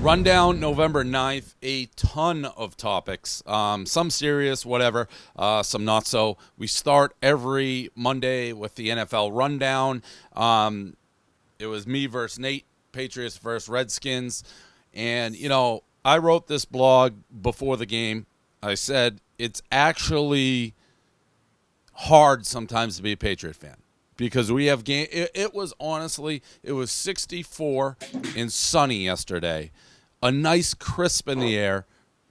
Rundown November 9th, a ton of topics, some serious, whatever, some not so. We start every Monday with the NFL Rundown. It was me versus Nate, Patriots versus Redskins. And, you know, I wrote this blog before the game. I said it's actually hard sometimes to be a Patriot fan. Because we have game. It was 64 and sunny yesterday. A nice crisp in the air.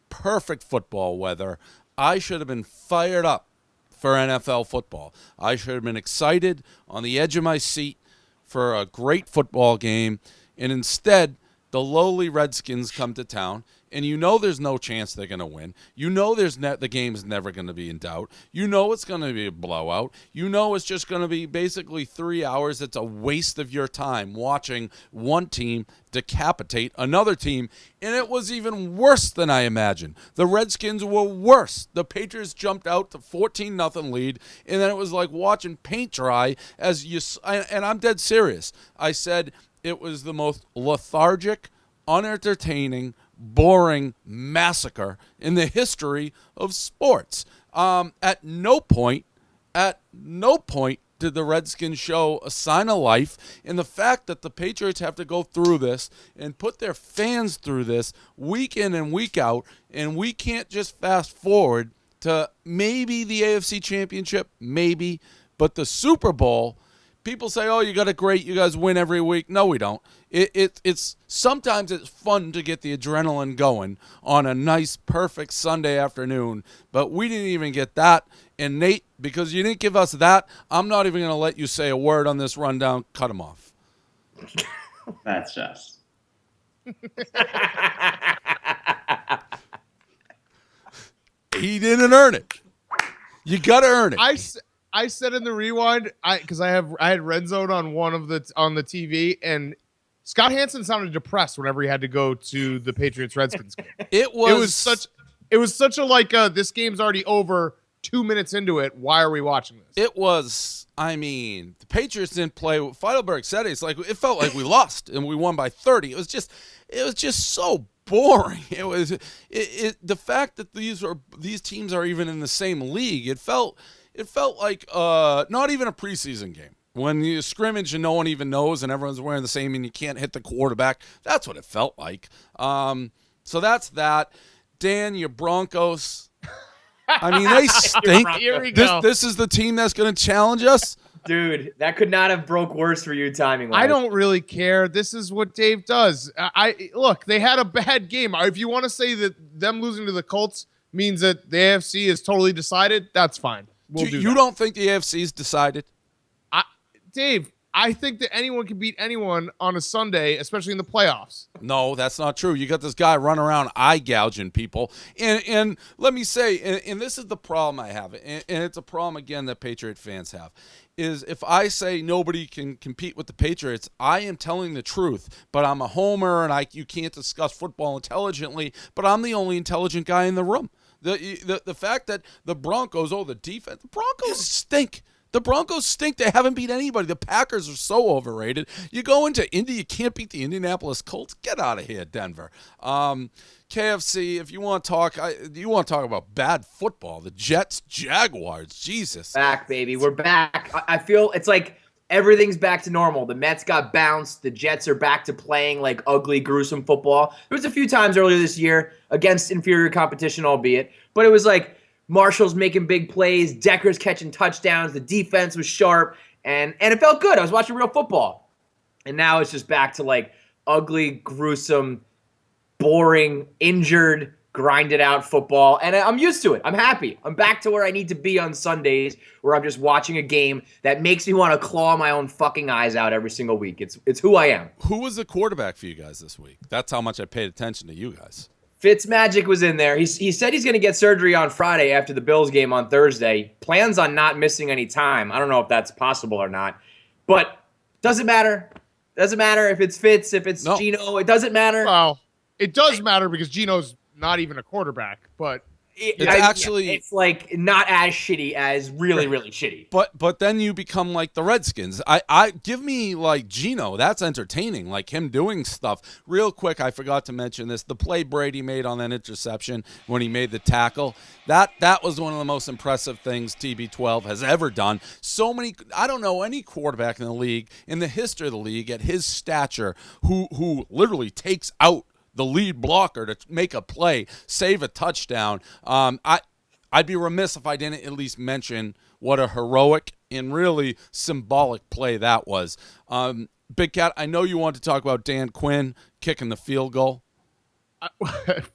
Perfect football weather. I should have been fired up for NFL football. I should have been excited on the edge of my seat for a great football game. And instead, the lowly Redskins come to town. And you know there's no chance they're going to win. You know the game's never going to be in doubt. You know it's going to be a blowout. You know it's just going to be basically 3 hours. It's a waste of your time watching one team decapitate another team. And it was even worse than I imagined. The Redskins were worse. The Patriots jumped out to 14-0 lead. And then it was like watching paint dry and I'm dead serious. I said it was the most lethargic, unentertaining, boring massacre in the history of sports. At no point did the Redskins show a sign of life. And the fact that the Patriots have to go through this and put their fans through this week in and week out, and we can't just fast forward to maybe the AFC Championship, maybe, but the Super Bowl. People say, oh, you guys win every week. No, we don't. It's sometimes it's fun to get the adrenaline going on a nice, perfect Sunday afternoon, but we didn't even get that. And Nate, because you didn't give us that, I'm not even going to let you say a word on this rundown. Cut him off. That's just. He didn't earn it. You got to earn it. I said in the rewind, because I had Red Zone on on the TV, and Scott Hansen sounded depressed whenever he had to go to the Patriots Redskins game. It was such a this game's already over 2 minutes into it. Why are we watching this? It was. I mean, the Patriots didn't play. Feidelberg said it. It's like it felt like we lost and we won by 30. It was just so boring. It was the fact that these teams are even in the same league. It felt like not even a preseason game. When you scrimmage and no one even knows and everyone's wearing the same and you can't hit the quarterback. That's what it felt like. So that's that. Dan, your Broncos. I mean, they stink. Here we go. This is the team that's going to challenge us. Dude, that could not have broke worse for you timing-wise. I don't really care. This is what Dave does. Look, they had a bad game. If you want to say that them losing to the Colts means that the AFC is totally decided, that's fine. You don't think the AFC's decided? Dave, I think that anyone can beat anyone on a Sunday, especially in the playoffs. No, that's not true. You got this guy running around eye gouging people. And let me say, and this is the problem I have, and it's a problem, again, that Patriot fans have, is if I say nobody can compete with the Patriots, I am telling the truth. But I'm a homer, and you can't discuss football intelligently, but I'm the only intelligent guy in the room. The fact that the Broncos, the defense, the Broncos stink. The Broncos stink. They haven't beat anybody. The Packers are so overrated. You go into Indy, you can't beat the Indianapolis Colts. Get out of here, Denver. KFC, if you want to talk, about bad football. The Jets, Jaguars, Jesus. Back, baby. We're back. I feel it's like everything's back to normal. The Mets got bounced. The Jets are back to playing like ugly, gruesome football. There was a few times earlier this year against inferior competition, albeit, but it was like Marshall's making big plays, Decker's catching touchdowns, the defense was sharp, and it felt good. I was watching real football. And now it's just back to like ugly, gruesome, boring, injured, grinded out football. And I'm used to it. I'm happy. I'm back to where I need to be on Sundays, where I'm just watching a game that makes me want to claw my own fucking eyes out every single week. It's who I am. Who was the quarterback for you guys this week? That's how much I paid attention to you guys. Fitzmagic was in there. He said he's going to get surgery on Friday after the Bills game on Thursday. Plans on not missing any time. I don't know if that's possible or not. But doesn't matter. Doesn't matter if it's Fitz, if it's Geno. It doesn't matter. Well, it does matter because Geno's not even a quarterback. But It's like not as shitty as really, really shitty. But then you become like the Redskins. I give me like Geno. That's entertaining. Like him doing stuff. Real quick, I forgot to mention this. The play Brady made on that interception when he made the tackle. That was one of the most impressive things TB12 has ever done. So many. I don't know any quarterback in the league, in the history of the league, at his stature, who literally takes out the lead blocker to make a play, save a touchdown. I'd be remiss if I didn't at least mention what a heroic and really symbolic play that was. Big Cat, I know you want to talk about Dan Quinn kicking the field goal.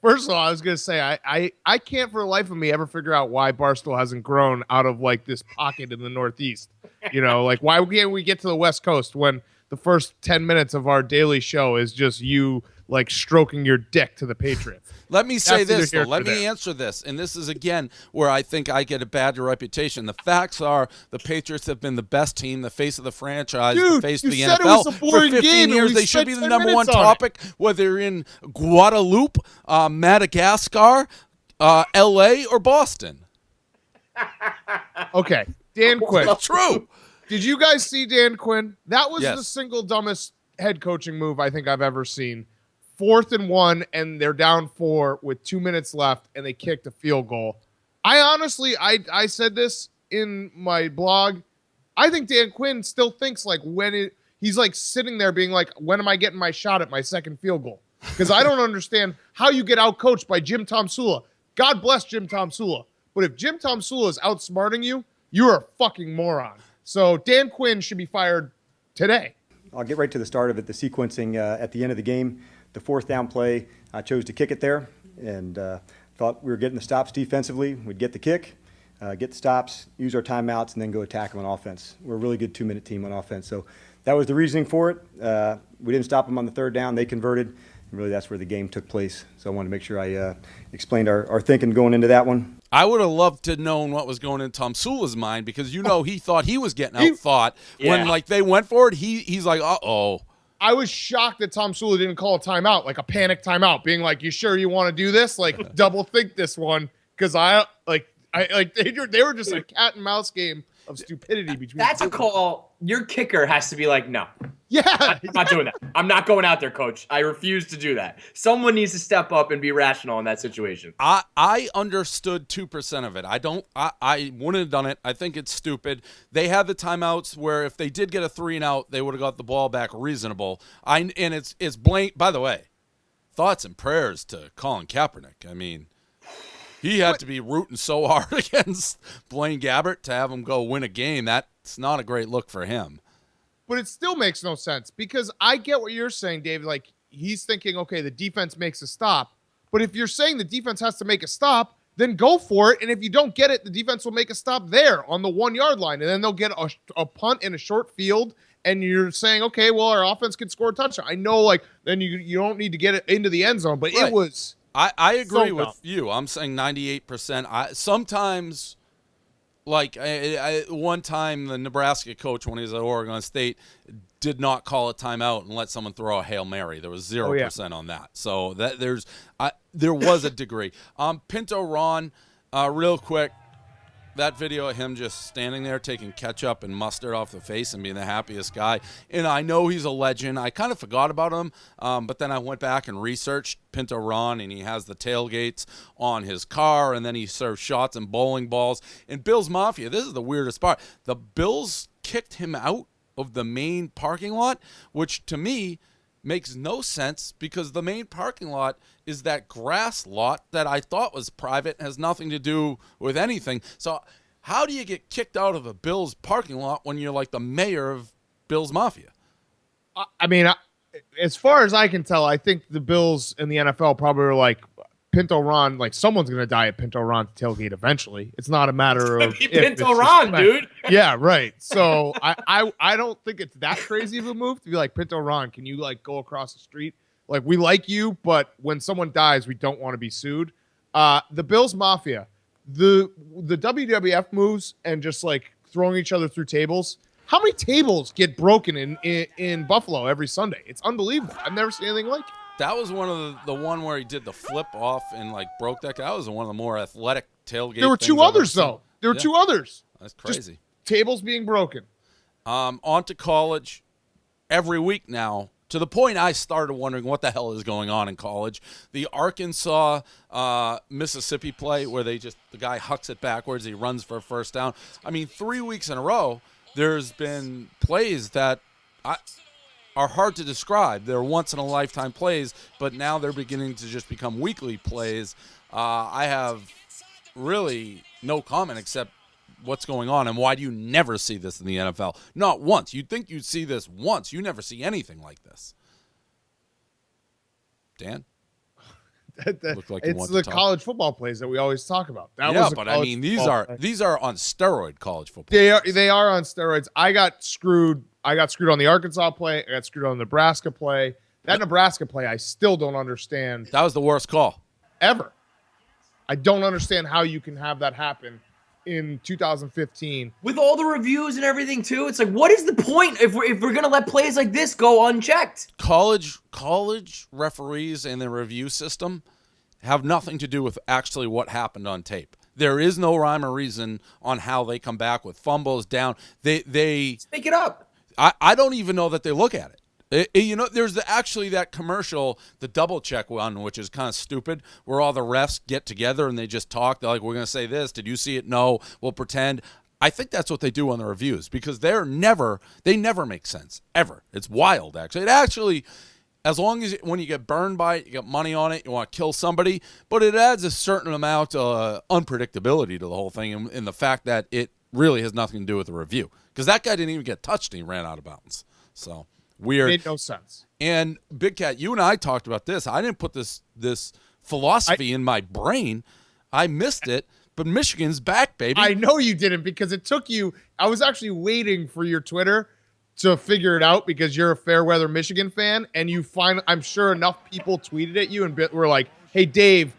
First of all, I was going to say, I can't for the life of me ever figure out why Barstool hasn't grown out of like this pocket in the Northeast. Like why can't we get to the West Coast when the first 10 minutes of our daily show is just you like stroking your dick to the Patriots? Let me say this, though. Let me answer this. And this is, again, where I think I get a bad reputation. The facts are the Patriots have been the best team, the face of the franchise, the face of the NFL. For 15 years, they should be the number one topic, whether you're in Guadeloupe, Madagascar, L.A., or Boston. Okay. Dan Quinn. True. Did you guys see Dan Quinn? That was the single dumbest head coaching move I think I've ever seen. 4th and 1, and they're down 4 with 2 minutes left, and they kicked a field goal. I honestly, I said this in my blog. I think Dan Quinn still thinks like he's like sitting there being like, when am I getting my shot at my second field goal? Because I don't understand how you get outcoached by Jim Tomsula. God bless Jim Tomsula. But if Jim Tomsula is outsmarting you, you're a fucking moron. So Dan Quinn should be fired today. I'll get right to the start of it, the sequencing at the end of the game. The 4th down play, I chose to kick it there and thought we were getting the stops defensively. We'd get the kick, get the stops, use our timeouts, and then go attack them on offense. We're a really good 2-minute team on offense. So that was the reasoning for it. We didn't stop them on the 3rd down. They converted. And really, that's where the game took place. So I wanted to make sure I explained our thinking going into that one. I would have loved to known what was going in Tomsula's mind because, he thought he was getting outthought. When, like, they went for it, he's like, uh-oh. I was shocked that Tomsula didn't call a timeout, like a panic timeout, being like, "You sure you want to do this? Like, double think this one." Because they were just a cat and mouse game of stupidity between. That's a call. Your kicker has to be like, "No, yeah, I'm not doing that. I'm not going out there, coach. I refuse to do that." Someone needs to step up and be rational in that situation. I understood 2% of it. I wouldn't have done it. I think it's stupid. They had the timeouts where if they did get a 3 and out, they would have got the ball back reasonable. And it's blamed. By the way, thoughts and prayers to Colin Kaepernick. I mean, he had to be rooting so hard against Blaine Gabbert to have him go win a game. That's not a great look for him. But it still makes no sense because I get what you're saying, Dave. Like, he's thinking, okay, the defense makes a stop. But if you're saying the defense has to make a stop, then go for it. And if you don't get it, the defense will make a stop there on the 1-yard line. And then they'll get a punt in a short field. And you're saying, okay, well, our offense can score a touchdown. I know, like, then you don't need to get it into the end zone. But right. It was... I agree with you. I'm saying 98%. Sometimes, like one time, the Nebraska coach, when he was at Oregon State, did not call a timeout and let someone throw a Hail Mary. There was 0% on that. So there was a degree. Pinto Ron, real quick, that video of him just standing there taking ketchup and mustard off the face and being the happiest guy. And I know he's a legend. I kind of forgot about him, but then I went back and researched Pinto Ron, and he has the tailgates on his car, and then he serves shots and bowling balls. And Bills Mafia, this is the weirdest part. The Bills kicked him out of the main parking lot, which to me makes no sense because the main parking lot is that grass lot that I thought was private, has nothing to do with anything. So how do you get kicked out of a Bills parking lot when you're like the mayor of Bills Mafia? I mean, as far as I can tell, I think the Bills and the NFL probably are like, Pinto Ron, like someone's going to die at Pinto Ron's tailgate eventually. It's not a matter of Pinto Ron, dude. Yeah, right. So I don't think it's that crazy of a move to be like, Pinto Ron, can you like go across the street? Like, we like you, but when someone dies, we don't want to be sued. The Bills Mafia, the WWF moves and just like throwing each other through tables. How many tables get broken in Buffalo every Sunday? It's unbelievable. I've never seen anything like it. That was one of the one where he did the flip off and like broke that. That was one of the more athletic tailgate. There were two others though. There were two others. That's crazy. Just tables being broken. On to college every week now, to the point I started wondering what the hell is going on in college. The Arkansas Mississippi play where the guy hucks it backwards, he runs for a first down. I mean, 3 weeks in a row, there's been plays that are hard to describe. They're once-in-a-lifetime plays, but now they're beginning to just become weekly plays. I have really no comment except what's going on and why do you never see this in the NFL? Not once. You'd think you'd see this once. You never see anything like this. Dan? It's the college football plays that we always talk about. But I mean, these are on steroid college football. They are on steroids. I got screwed on the Arkansas play. I got screwed on the Nebraska play. That Nebraska play, I still don't understand. That was the worst call ever. I don't understand how you can have that happen in 2015 with all the reviews and everything too. It's like, what is the point if we're gonna let plays like this go unchecked? College referees and the review system have nothing to do with actually what happened on tape. There is no rhyme or reason on how they come back with fumbles down. They make it up. I don't even know that they look at it. There's actually that commercial, the double check one, which is kind of stupid, where all the refs get together and they just talk. They're like, we're going to say this. Did you see it? No. We'll pretend. I think that's what they do on the reviews because they never make sense, ever. It's wild, actually. It actually, as long as when you get burned by it, you get money on it, you want to kill somebody, but it adds a certain amount of unpredictability to the whole thing and the fact that it really has nothing to do with the review because that guy didn't even get touched and he ran out of bounds. So weird. Made no sense. And Big Cat, you and I talked about this. I didn't put this philosophy in my brain. I missed it, but Michigan's back, baby. I know you didn't because it took you. I was actually waiting for your Twitter to figure it out because you're a Fairweather Michigan fan, and I'm sure enough people tweeted at you and were like, "Hey, Dave,"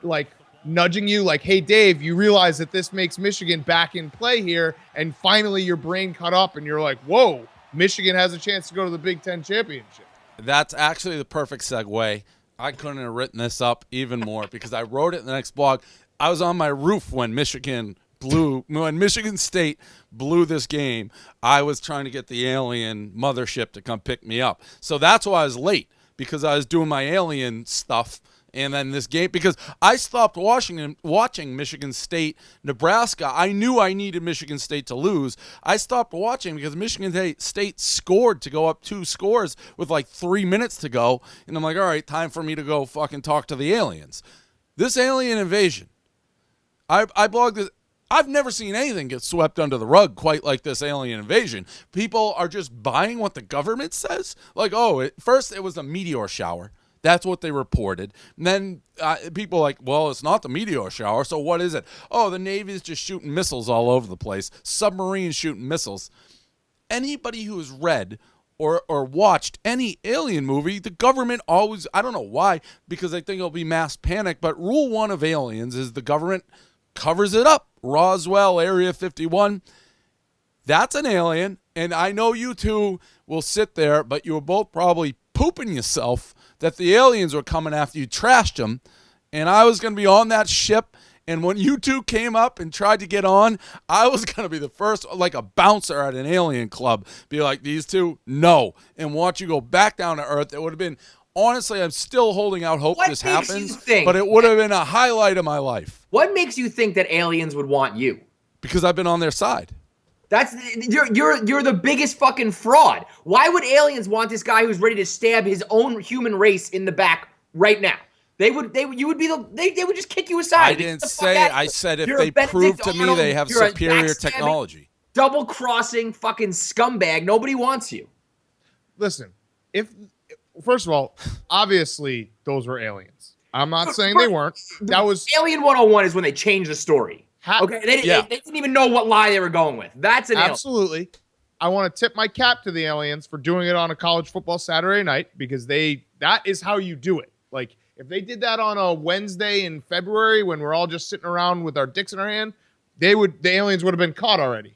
like nudging you, like, "Hey, Dave, you realize that this makes Michigan back in play here," and finally your brain cut up, and you're like, "Whoa." Michigan has a chance to go to the Big Ten championship. That's actually the perfect segue. I couldn't have written this up even more because I wrote it in the next blog. I was on my roof when Michigan State blew this game. I was trying to get the alien mothership to come pick me up. So that's why I was late because I was doing my alien stuff. And then this game, because I stopped watching Michigan State, Nebraska. I knew I needed Michigan State to lose. I stopped watching because Michigan State scored to go up 2 scores with like 3 minutes to go. And I'm like, all right, time for me to go fucking talk to the aliens. This alien invasion, I blogged this. I've never seen anything get swept under the rug quite like this alien invasion. People are just buying what the government says. Like, first it was a meteor shower. That's what they reported. And then people are like, well, it's not the meteor shower, so what is it? Oh, the Navy's just shooting missiles all over the place. Submarines shooting missiles. Anybody who's read or watched any alien movie, the government always, I don't know why, because I think it'll be mass panic, but rule 1 of aliens is the government covers it up. Roswell, Area 51, that's an alien. And I know you two will sit there, but you were both probably pooping yourself that the aliens were coming after you, trashed them, and I was going to be on that ship, and when you two came up and tried to get on, I was going to be the first, like a bouncer at an alien club, be like, these two, no, and watch you go back down to Earth. It would have been, honestly, I'm still holding out hope this happens, but it would have been a highlight of my life. What makes you think that aliens would want you? Because I've been on their side. You're the biggest fucking fraud. Why would aliens want this guy who's ready to stab his own human race in the back right now? They would just kick you aside. I didn't say it. I said if they prove to me they have superior technology. Double-crossing fucking scumbag. Nobody wants you. Listen, first of all, obviously those were aliens. I'm not saying they weren't. That was Alien 101 is when they changed the story. Okay, they didn't even know what lie they were going with. That's an absolutely. Alien. I want to tip my cap to the aliens for doing it on a college football Saturday night because that is how you do it. Like if they did that on a Wednesday in February when we're all just sitting around with our dicks in our hand, the aliens would have been caught already.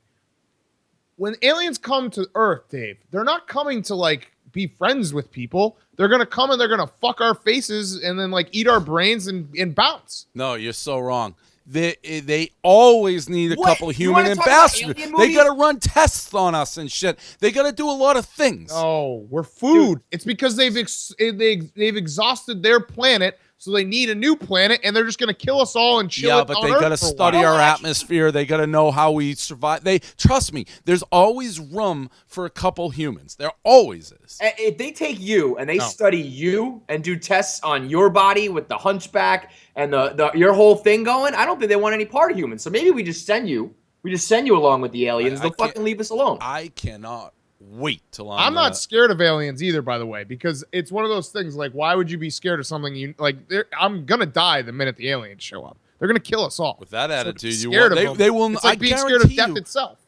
When aliens come to Earth, Dave, they're not coming to like be friends with people. They're going to come and they're going to fuck our faces and then like eat our brains and bounce. No, you're so wrong. They always need a couple human ambassadors. They got to run tests on us and shit. They got to do a lot of things. Oh, we're food. Dude. It's because they've exhausted their planet, so they need a new planet, and they're just going to kill us all and chill. Yeah, but they got to study our atmosphere. They got to know how we survive. Trust me. There's always room for a couple humans. There always is. If they take you and they study you and do tests on your body with the hunchback and your whole thing going, I don't think they want any part of humans. So maybe we just send you. We just send you along with the aliens. They'll fucking leave us alone. I cannot wait till I'm not scared of aliens either, by the way, because it's one of those things like, why would you be scared of something you like? I'm gonna die the minute the aliens show up. They're gonna kill us all. With that attitude, they will. It's like being scared of death itself.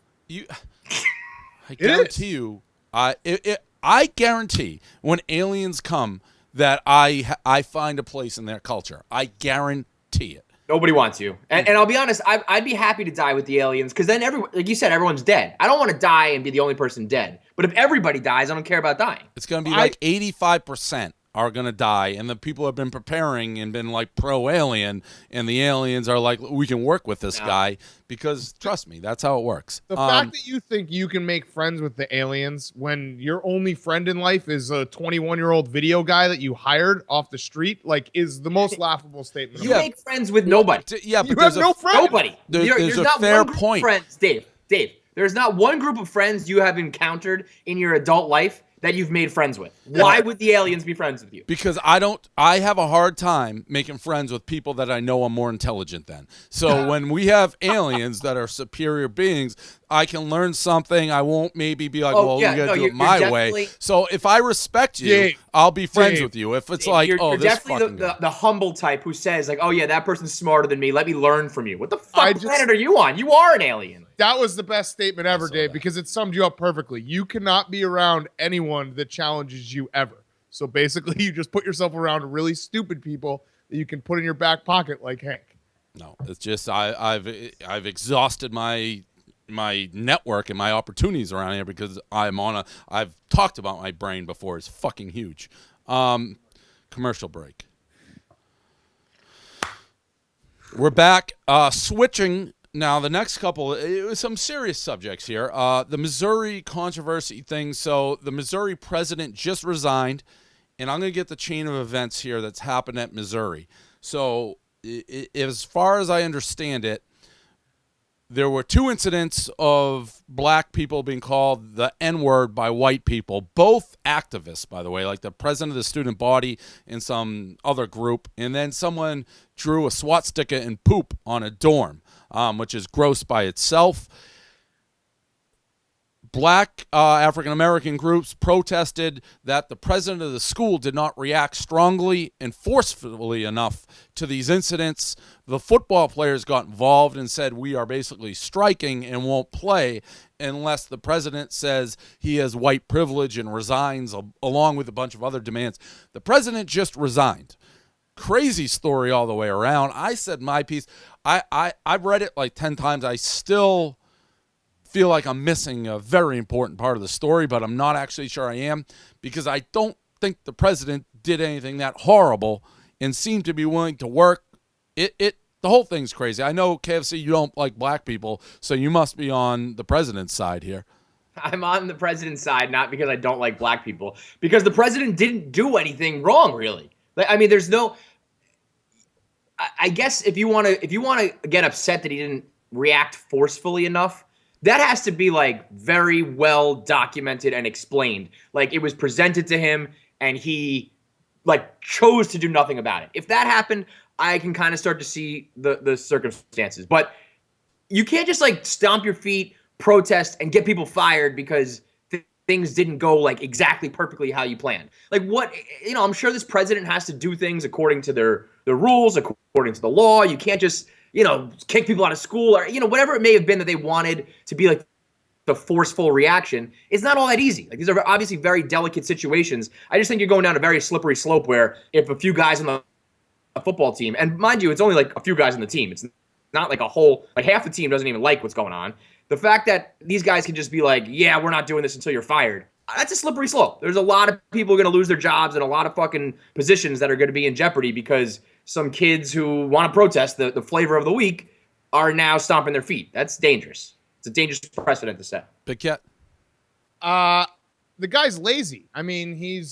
I guarantee you. I guarantee when aliens come that I find a place in their culture. I guarantee it. Nobody wants you. And I'll be honest, I'd be happy to die with the aliens because then like you said, everyone's dead. I don't want to die and be the only person dead. But if everybody dies, I don't care about dying. It's going to be like 85% are going to die, and the people have been preparing and been like pro-alien, and the aliens are like, we can work with this guy because, trust me, that's how it works. The fact that you think you can make friends with the aliens when your only friend in life is a 21-year-old video guy that you hired off the street, like, is the most laughable statement. You make friends with nobody. But you have no friends. Nobody. There's a not fair one group point. Of friends, Dave, there's not one group of friends you have encountered in your adult life that you've made friends with. Why would the aliens be friends with you? Because I have a hard time making friends with people that I know are more intelligent than. So when we have aliens that are superior beings, I can learn something. I won't maybe be like, you got to do it my way. So if I respect you, I'll be friends with you. If it's like, you're this definitely the humble type who says like, oh yeah, that person's smarter than me. Let me learn from you. What the fuck planet are you on? You are an alien. That was the best statement ever, Dave, because it summed you up perfectly. You cannot be around anyone that challenges you ever. So basically, you just put yourself around really stupid people that you can put in your back pocket like Hank. No, it's just I've exhausted my network and my opportunities around here because I've talked about my brain before. It's fucking huge. Commercial break. We're back. Switching now. The next couple, it was some serious subjects here. The Missouri controversy thing. So the Missouri president just resigned, and I'm going to get the chain of events here that's happened at Missouri. So as far as I understand it, there were 2 incidents of black people being called the N-word by white people, both activists, by the way, like the president of the student body and some other group. And then someone drew a swastika and poop on a dorm, which is gross by itself. Black African-American groups protested that the president of the school did not react strongly and forcefully enough to these incidents. The football players got involved and said, we are basically striking and won't play unless the president says he has white privilege and resigns, along with a bunch of other demands. The president just resigned. Crazy story all the way around. I said my piece. I've read it like 10 times. I still feel like I'm missing a very important part of the story, but I'm not actually sure I am, because I don't think the president did anything that horrible and seemed to be willing to work. The whole thing's crazy. I know, KFC, you don't like black people, so you must be on the president's side here. I'm on the president's side, not because I don't like black people, because the president didn't do anything wrong, really. I mean, there's no. I guess if you want to get upset that he didn't react forcefully enough, that has to be like very well documented and explained. Like it was presented to him and he like chose to do nothing about it. If that happened, I can kind of start to see the circumstances. But you can't just like stomp your feet, protest, and get people fired because things didn't go like exactly perfectly how you planned. Like what, I'm sure this president has to do things according to their rules, according to the law. You can't just kick people out of school or, whatever it may have been that they wanted to be like the forceful reaction. It's not all that easy. Like these are obviously very delicate situations. I just think you're going down a very slippery slope where if a few guys on the football team, and mind you, it's only like a few guys on the team. It's not like a whole, like half the team doesn't even like what's going on. The fact that these guys can just be like, yeah, we're not doing this until you're fired. that's a slippery slope. There's a lot of people going to lose their jobs and a lot of fucking positions that are going to be in jeopardy because some kids who want to protest the flavor of the week are now stomping their feet. That's dangerous. It's a dangerous precedent to set. Big Cat? The guy's lazy. I mean,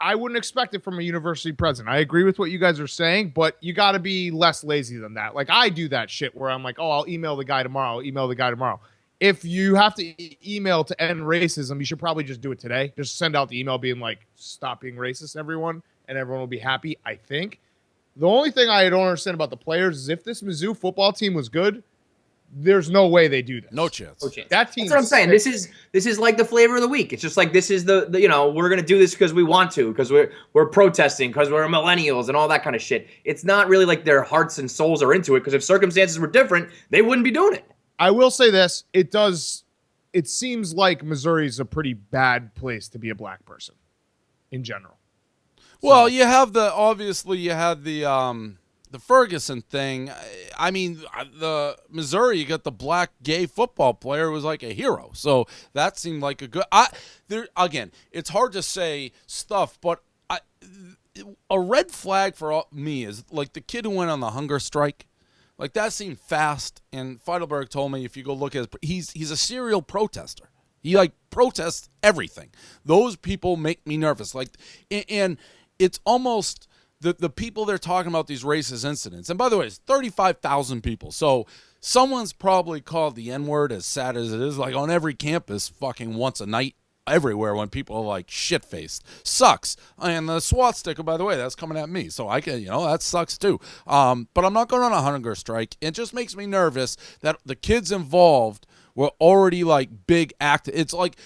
I wouldn't expect it from a university president. I agree with what you guys are saying, but you got to be less lazy than that. Like, I do that shit where I'm like, oh, I'll email the guy tomorrow. If you have to email to end racism, you should probably just do it today. Just send out the email being like, stop being racist, everyone, and everyone will be happy, I think. The only thing I don't understand about the players is if this Mizzou football team was good, there's no way they do this. No chance. That team. That's what I'm saying. This is like the flavor of the week. It's just like this is the we're gonna do this because we want to, because we're protesting, because we're millennials and all that kind of shit. It's not really like their hearts and souls are into it, because if circumstances were different, they wouldn't be doing it. I will say this: it seems like Missouri's a pretty bad place to be a black person, in general. Well, you have the Ferguson thing. I mean, the Missouri, you got the black gay football player who was like a hero. So that seemed like a good. Again, it's hard to say stuff, but a red flag for me is like the kid who went on the hunger strike. Like, that seemed fast. And Feidelberg told me, if you go look at he's a serial protester. He like protests everything. Those people make me nervous. Like, and it's almost. The people they're talking about, these racist incidents. And by the way, it's 35,000 people. So someone's probably called the N-word, as sad as it is, like on every campus fucking once a night everywhere when people are like shit-faced. Sucks. And the swastika, by the way, that's coming at me. So I can, that sucks too. But I'm not going on a hunger strike. It just makes me nervous that the kids involved were already like big act. It's like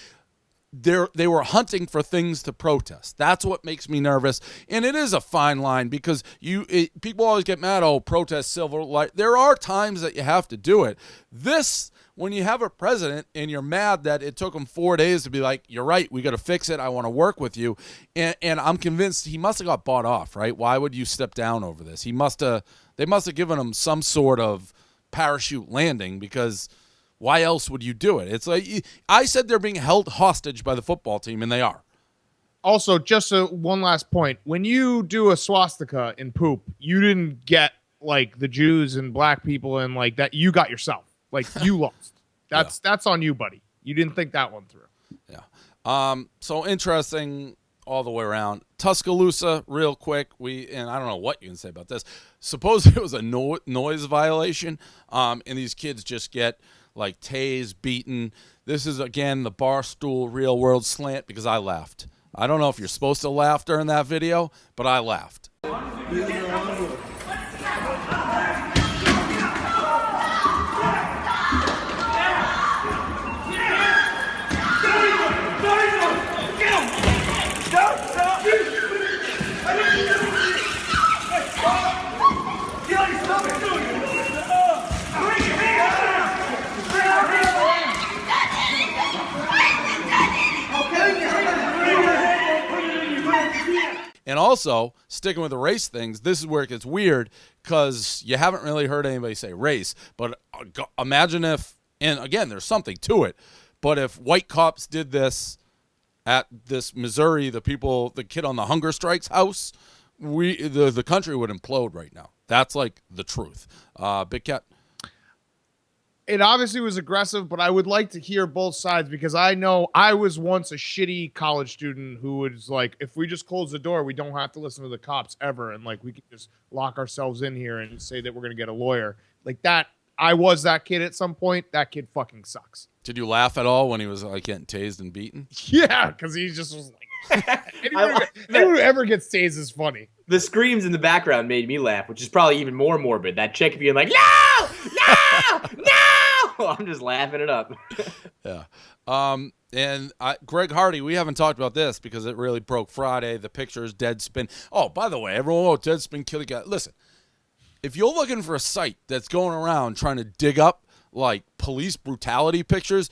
they were hunting for things to protest. That's what makes me nervous. And it is a fine line because people always get mad, protest civil rights. There are times that you have to do it. When you have a president and you're mad that it took him 4 days to be like, you're right, we got to fix it, I want to work with you. And I'm convinced he must have got bought off, right? Why would you step down over this? They must have given him some sort of parachute landing, because why else would you do it? It's like, I said they're being held hostage by the football team, and they are. Also, just one last point. When you do a swastika in poop, you didn't get, like, the Jews and black people and, like, that. You got yourself. Like, you lost. That's on you, buddy. You didn't think that one through. Yeah. So interesting all the way around. Tuscaloosa, real quick. And I don't know what you can say about this. Suppose it was a noise violation, and these kids just get like tased, beaten. This is, again, the Barstool real world slant, because I laughed. I don't know if you're supposed to laugh during that video, but I laughed. And also, sticking with the race things, this is where it gets weird, because you haven't really heard anybody say race. But imagine if, and again, there's something to it, but if white cops did this at this Missouri, the kid on the hunger strike's house, the country would implode right now. That's like the truth. Big Cat? It obviously was aggressive, but I would like to hear both sides, because I know I was once a shitty college student who was like, if we just close the door, we don't have to listen to the cops ever. And like, we can just lock ourselves in here and say that we're going to get a lawyer. Like that. I was that kid at some point. That kid fucking sucks. Did you laugh at all when he was like getting tased and beaten? Yeah, because he just was like, anyone who ever gets tased is funny. The screams in the background made me laugh, which is probably even more morbid. That chick being like, no, no, no. I'm just laughing it up. Yeah. And Greg Hardy, we haven't talked about this because it really broke Friday. The pictures, Deadspin. Oh, by the way, everyone, Deadspin killed a guy. Listen, if you're looking for a site that's going around trying to dig up like police brutality pictures,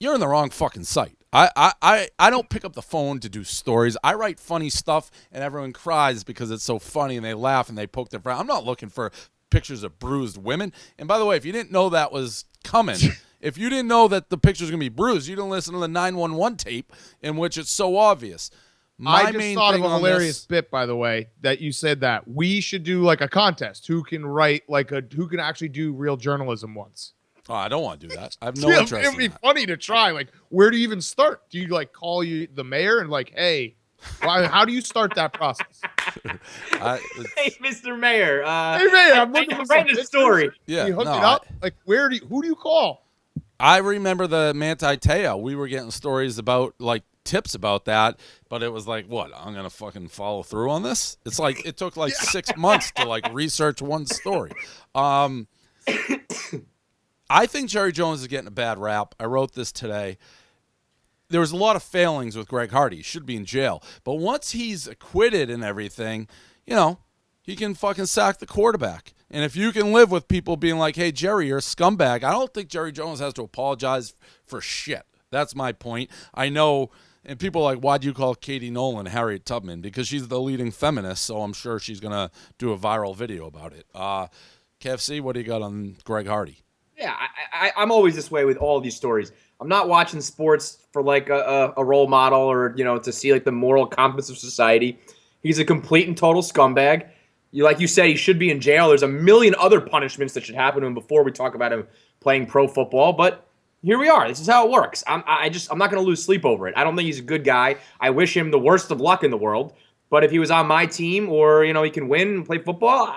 you're in the wrong fucking site. I don't pick up the phone to do stories. I write funny stuff and everyone cries because it's so funny and they laugh and they poke their friend. I'm not looking for pictures of bruised women. And by the way, if you didn't know that was coming, If you didn't know that the picture's going to be bruised, you didn't listen to the 911 tape in which it's so obvious. I just thought of a hilarious bit, by the way, that you said that we should do like a contest. Who can actually do real journalism once? Oh, I don't want to do that. I have no interest. It'd be funny to try. Like, where do you even start? Do you like call the mayor and like, hey, how do you start that process? Hey, Mr. Mayor. Hey, Mayor, I'm looking for writing a story. Yeah, you hook it up. Like, who do you call? I remember the Manti Te'o. We were getting stories about like tips about that, but it was like, what? I'm gonna fucking follow through on this? It's like it took like 6 months to like research one story. I think Jerry Jones is getting a bad rap. I wrote this today. There was a lot of failings with Greg Hardy. He should be in jail. But once he's acquitted and everything, he can fucking sack the quarterback. And if you can live with people being like, hey, Jerry, you're a scumbag, I don't think Jerry Jones has to apologize for shit. That's my point. I know, and people are like, why do you call Katie Nolan Harriet Tubman? Because she's the leading feminist, so I'm sure she's going to do a viral video about it. KFC, what do you got on Greg Hardy? Yeah, I'm always this way with all of these stories. I'm not watching sports for like a role model or, to see like the moral compass of society. He's a complete and total scumbag. Like you said, he should be in jail. There's a million other punishments that should happen to him before we talk about him playing pro football. But here we are. This is how it works. I'm not going to lose sleep over it. I don't think he's a good guy. I wish him the worst of luck in the world. But if he was on my team or, he can win and play football,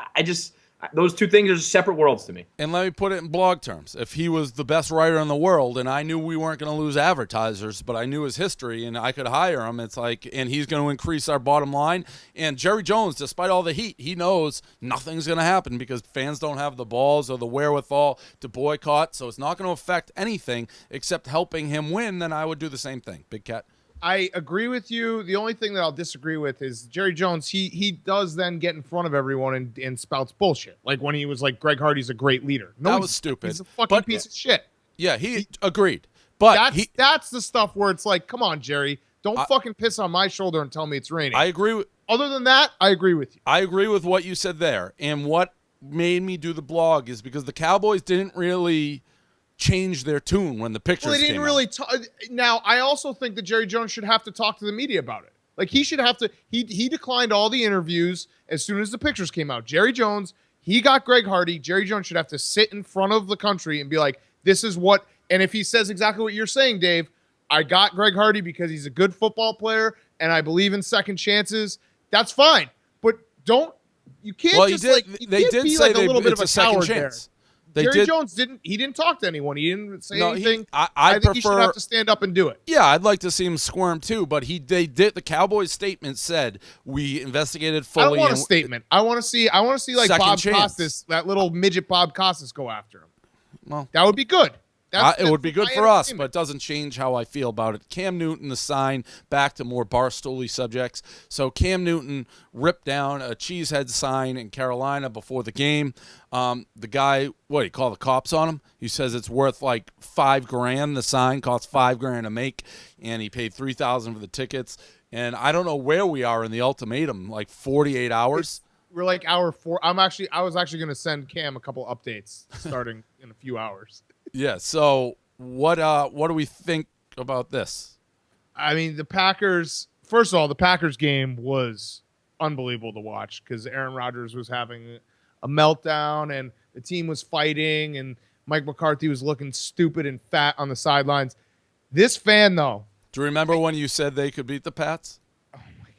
those two things are separate worlds to me. And let me put it in blog terms. If he was the best writer in the world and I knew we weren't going to lose advertisers, but I knew his history and I could hire him, it's like, and he's going to increase our bottom line. And Jerry Jones, despite all the heat, he knows nothing's going to happen because fans don't have the balls or the wherewithal to boycott. So it's not going to affect anything except helping him win. Then I would do the same thing. Big Cat. I agree with you. The only thing that I'll disagree with is Jerry Jones. He does then get in front of everyone and spouts bullshit. Like when he was like, Greg Hardy's a great leader. No, that was stupid. He's a fucking piece of shit. Yeah, he agreed. But that's the stuff where it's like, come on, Jerry. Don't fucking piss on my shoulder and tell me it's raining. I agree. Other than that, I agree with you. I agree with what you said there. And what made me do the blog is because the Cowboys didn't really change their tune when the pictures came out. They didn't really now, I also think that Jerry Jones should have to talk to the media about it. Like he should have to he declined all the interviews as soon as the pictures came out. Jerry Jones, he got Greg Hardy. Jerry Jones should have to sit in front of the country and be like, this is what, and if he says exactly what you're saying, Dave, I got Greg Hardy because he's a good football player and I believe in second chances, that's fine. But you can't they did say a little bit of a second coward chance. there. Jerry Jones didn't talk to anyone. He didn't say anything. I think he should have to stand up and do it. Yeah, I'd like to see him squirm too, but they did. The Cowboys statement said we investigated fully. I don't want a statement. I want to see like Bob chance. Costas, that little midget Bob Costas, go after him. Well, that would be good. It would be good for us, but it doesn't change how I feel about it. Cam Newton, the sign, back to more Barstool-y subjects. So Cam Newton ripped down a cheesehead sign in Carolina before the game. The guy, he called the cops on him? He says it's worth like $5,000. The sign costs $5,000 to make, and he paid $3,000 for the tickets. And I don't know where we are in the ultimatum, like 48 hours. We're like hour 4. I was actually going to send Cam a couple updates starting in a few hours. Yeah, so what do we think about this? I mean, the Packers, first of all, the Packers game was unbelievable to watch because Aaron Rodgers was having a meltdown and the team was fighting and Mike McCarthy was looking stupid and fat on the sidelines. This fan, though. Do you remember when you said they could beat the Pats? Oh, my God.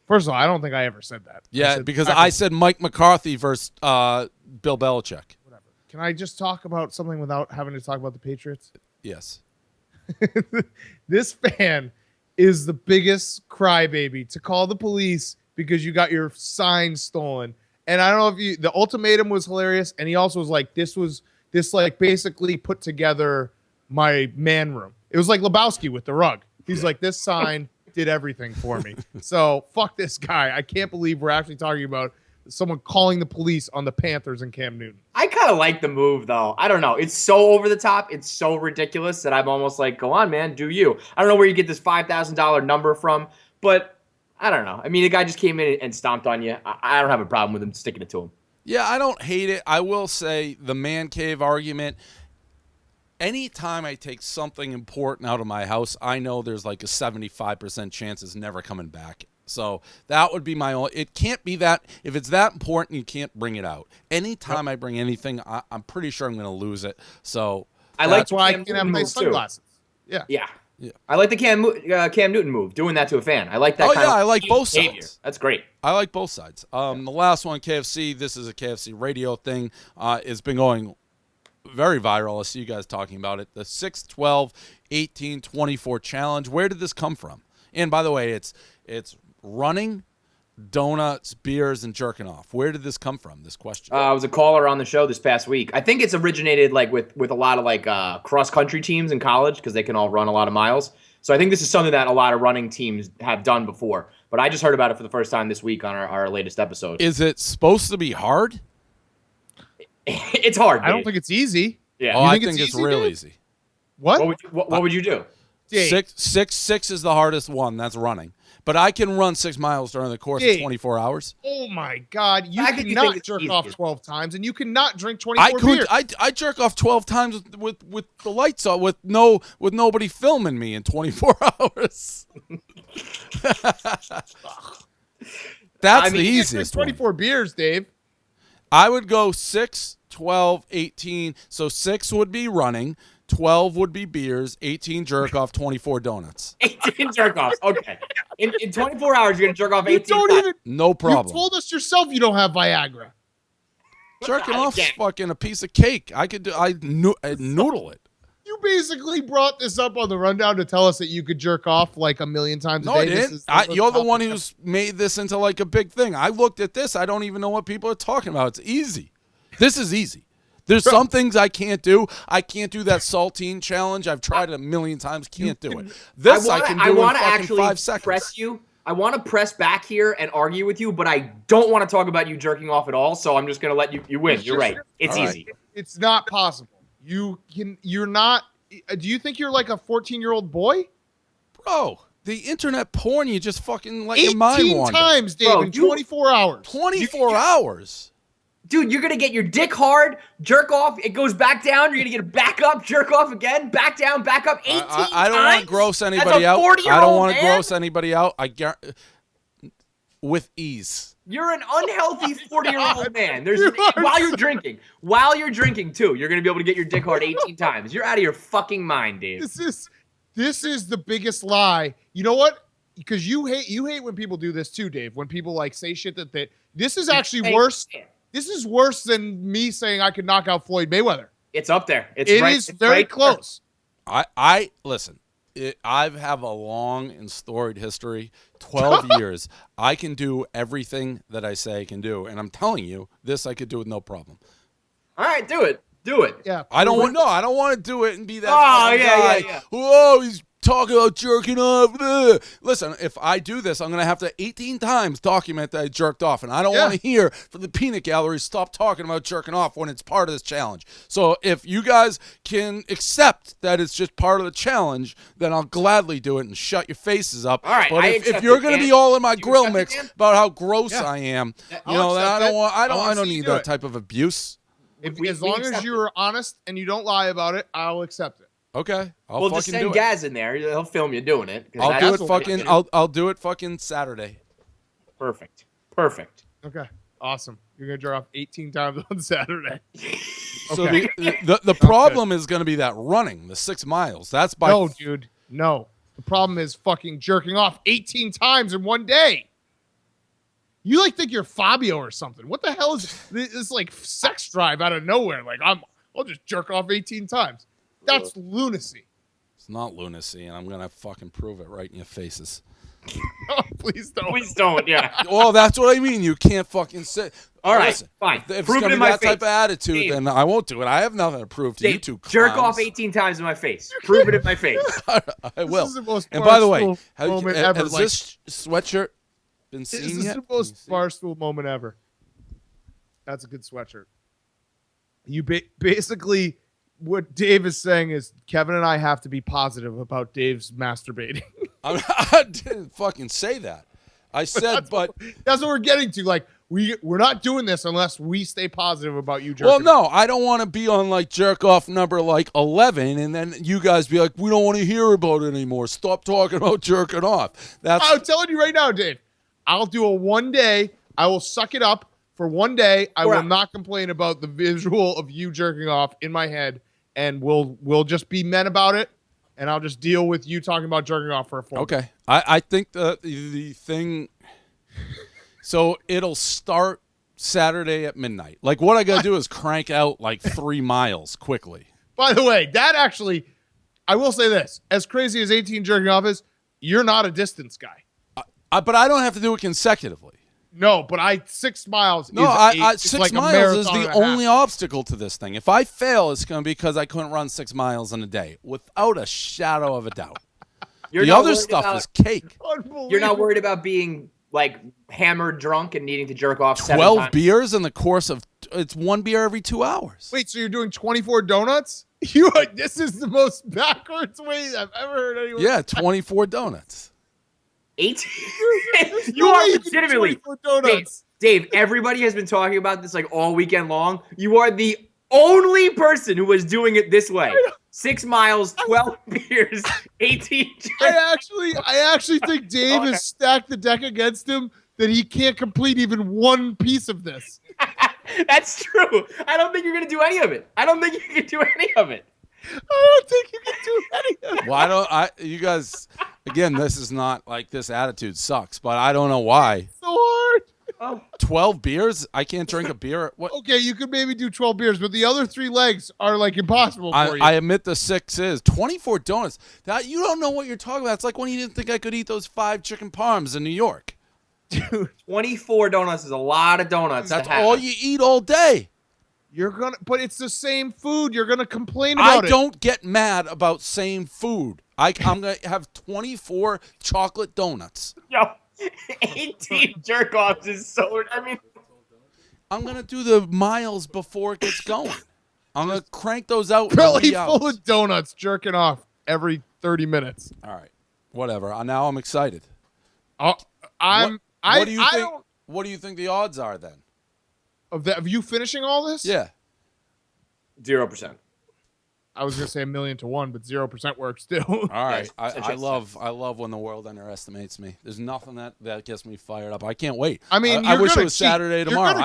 First of all, I don't think I ever said that. Yeah, because I said Mike McCarthy versus Bill Belichick. Can I just talk about something without having to talk about the Patriots? Yes. This fan is the biggest crybaby to call the police because you got your sign stolen. And I don't know if the ultimatum was hilarious. And he also was like, this basically put together my man room. It was like Lebowski with the rug. He's like, this sign did everything for me. So fuck this guy. I can't believe we're actually talking about someone calling the police on the Panthers and Cam Newton. I kind of like the move, though. I don't know. It's so over the top. It's so ridiculous that I'm almost like, go on, man, do you. I don't know where you get this $5,000 number from, but I don't know. I mean, the guy just came in and stomped on you. I don't have a problem with him sticking it to him. Yeah, I don't hate it. I will say the man cave argument, anytime I take something important out of my house, I know there's like a 75% chance it's never coming back. So that would be my only. It can't be that. If it's that important, you can't bring it out. Anytime I bring anything, I'm pretty sure I'm going to lose it. So that's why I can have nice sunglasses. Yeah. I like the Cam Newton move, doing that to a fan. I like that. I like both sides. That's great. I like both sides. The last one, KFC. This is a KFC radio thing. It's been going very viral. I see you guys talking about it. The 6, 12, 18, 24 challenge. Where did this come from? And by the way, it's running, donuts, beers, and jerking off. Where did this come from, this question? I was a caller on the show this past week. I think it's originated like with a lot of like cross-country teams in college because they can all run a lot of miles. So I think this is something that a lot of running teams have done before. But I just heard about it for the first time this week on our latest episode. Is it supposed to be hard? It's hard. I don't think it's easy. Yeah. I think it's real easy. What? What would you do? Six is the hardest one. That's running. But I can run 6 miles during the course of 24 hours. Oh, my God. You cannot jerk off 12 times, and you cannot drink 24 beers. I jerk off 12 times with the lights on, with nobody filming me in 24 hours. That's the easiest 24 beers, Dave. I would go 6, 12, 18. So 6 would be running. 12 would be beers, 18 jerk off, 24 donuts. 18 jerk offs. Okay. In 24 hours, you're going to jerk off 18 times. No problem. You told us yourself you don't have Viagra. Jerking off's fucking a piece of cake. I noodle it. You basically brought this up on the rundown to tell us that you could jerk off like a million times a day. No, I didn't. You're the one who's made this into like a big thing. I looked at this. I don't even know what people are talking about. It's easy. This is easy. There's some things I can't do. I can't do that saltine challenge. I've tried it a million times. Can't do it. This I can do in fucking 5 seconds. Press you. I want to press back here and argue with you, but I don't want to talk about you jerking off at all. So I'm just going to let you win. You're right. It's easy. It's not possible. You're not. Do you think you're like a 14-year-old boy? Bro, the internet porn, you just fucking let your mind wander. 18 times, Dave, in 24 hours. 24 hours? Dude, you're going to get your dick hard, jerk off, it goes back down, you're going to get it back up, jerk off again, back down, back up 18 times? I don't want to gross anybody out. I don't want to gross anybody out. With ease. You're an unhealthy 40-year-old man. While you're drinking too, you're going to be able to get your dick hard 18 times. You're out of your fucking mind, Dave. This is the biggest lie. You know what? Because you hate when people do this too, Dave. When people like say shit that this is actually worse. This is worse than me saying I could knock out Floyd Mayweather. It's up there. It is very close. I listen. I have a long and storied history, 12 years. I can do everything that I say I can do, and I'm telling you, this I could do with no problem. All right, do it. Do it. Yeah. I don't want to do it and be that guy. Yeah. Whoa, he's talking about jerking off. Ugh. Listen, if I do this, I'm going to have to 18 times document that I jerked off. And I don't want to hear from the peanut gallery stop talking about jerking off when it's part of this challenge. So if you guys can accept that it's just part of the challenge, then I'll gladly do it and shut your faces up. All right, but if you're going to be all in my grill mix about how gross I am, then I don't need that type of abuse. As long as you're honest and you don't lie about it, I'll accept it. Okay, we'll just send Gaz in there. He'll film you doing it. I'll do it fucking Saturday. Perfect. Okay, awesome. You're gonna jerk off 18 times on Saturday. So the problem is gonna be that running the 6 miles. That's by no, dude. No, the problem is fucking jerking off 18 times in one day. You think you're Fabio or something? What the hell is this? Like sex drive out of nowhere? Like I'll just jerk off 18 times. That's lunacy. It's not lunacy, and I'm gonna fucking prove it right in your faces. Oh, please don't. Please don't. Yeah. Well, that's what I mean. You can't fucking say. All right, fine. If prove it's gonna it in be my that face. type of attitude, Dave, then I won't do it. I have nothing to prove to Dave, you two clowns. Jerk off 18 times in my face. Prove it in my face. I will. This is the most and by the way, moment ever. Has this sweatshirt been seen yet? This is the most Barstool moment ever. That's a good sweatshirt. You basically, what Dave is saying is Kevin and I have to be positive about Dave's masturbating. I didn't fucking say that. I said, that's what we're getting to. Like, we're not doing this unless we stay positive about you jerking. Well, no, I don't want to be on like jerk off number like 11, and then you guys be like, we don't want to hear about it anymore. Stop talking about jerking off. I'm telling you right now, Dave. I'll do a 1 day. I will suck it up for 1 day. I will not complain about the visual of you jerking off in my head, and we'll just be men about it. And I'll just deal with you talking about jerking off for a 4 Okay. I think the thing. So it'll start Saturday at midnight. Like, what I got to do is crank out like 3 miles quickly. By the way, that actually, I will say this. As crazy as 18 jerking off is, you're not a distance guy. But I don't have to do it consecutively. No, but 6 miles No, is 6 like miles is a the only obstacle to this thing. If I fail, it's going to be because I couldn't run 6 miles in a day, without a shadow of a doubt. The other stuff is cake. You're not worried about being like hammered drunk and needing to jerk off 12 beers in the course of it's 1 beer every 2 hours. Wait, so you're doing 24 donuts? This is the most backwards way I've ever heard anyone. Yeah, 24 donuts. 18. You are legitimately donuts. Dave, everybody has been talking about this like all weekend long. You are the only person who was doing it this way. 6 miles, 12 beers, 18. I actually think Dave has stacked the deck against him that he can't complete even one piece of this. That's true. I don't think you're gonna do any of it. I don't think you can do any of it. Well, you guys, again, this is not like this attitude sucks, but I don't know why. So hard. 12 beers? I can't drink a beer. What? Okay, you could maybe do 12 beers, but the other 3 legs are like impossible for you. I admit the 6 is 24 donuts. That you don't know what you're talking about. It's like when you didn't think I could eat those 5 chicken parms in New York. Dude, 24 donuts is a lot of donuts. That's all you eat all day. But it's the same food. You're gonna complain about it. I don't get mad about same food. I'm gonna have 24 chocolate donuts. Yo, 18 jerk offs is so. I mean, I'm gonna do the miles before it gets going. I'm gonna crank those out. Belly full of donuts, jerking off every 30 minutes. All right, whatever. Now I'm excited. What do you think the odds are then? Of you finishing all this? Yeah. 0%. I was gonna say 1,000,000 to 1, but 0% works still. All right. I love when the world underestimates me. There's nothing that gets me fired up. I can't wait. I mean, I wish it was cheat. Saturday tomorrow.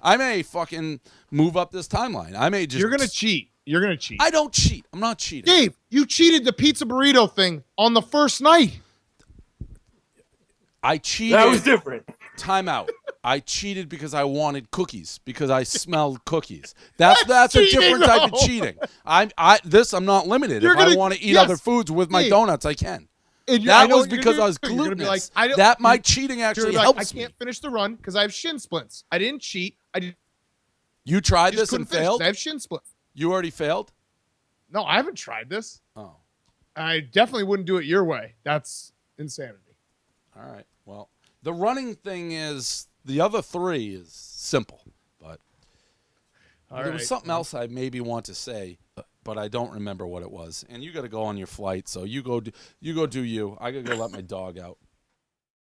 I may fucking move up this timeline. I may just. You're gonna cheat. You're gonna cheat. I don't cheat. I'm not cheating. Dave, you cheated the pizza burrito thing on the first night. I cheated. That was different. Time out. I cheated because I wanted cookies, because I smelled cookies. That's a different type of cheating. I'm not limited. If I want to eat other foods with my donuts, I can. That was because I was glutinous. My cheating actually helps me. I can't finish the run because I have shin splints. I didn't cheat. You tried this and failed? I have shin splints. You already failed? No, I haven't tried this. Oh. I definitely wouldn't do it your way. That's insanity. All right. Well, the running thing is, the other 3 is simple, but there was something else I maybe want to say, but I don't remember what it was. And you got to go on your flight, so you go do you. I got to go let my dog out.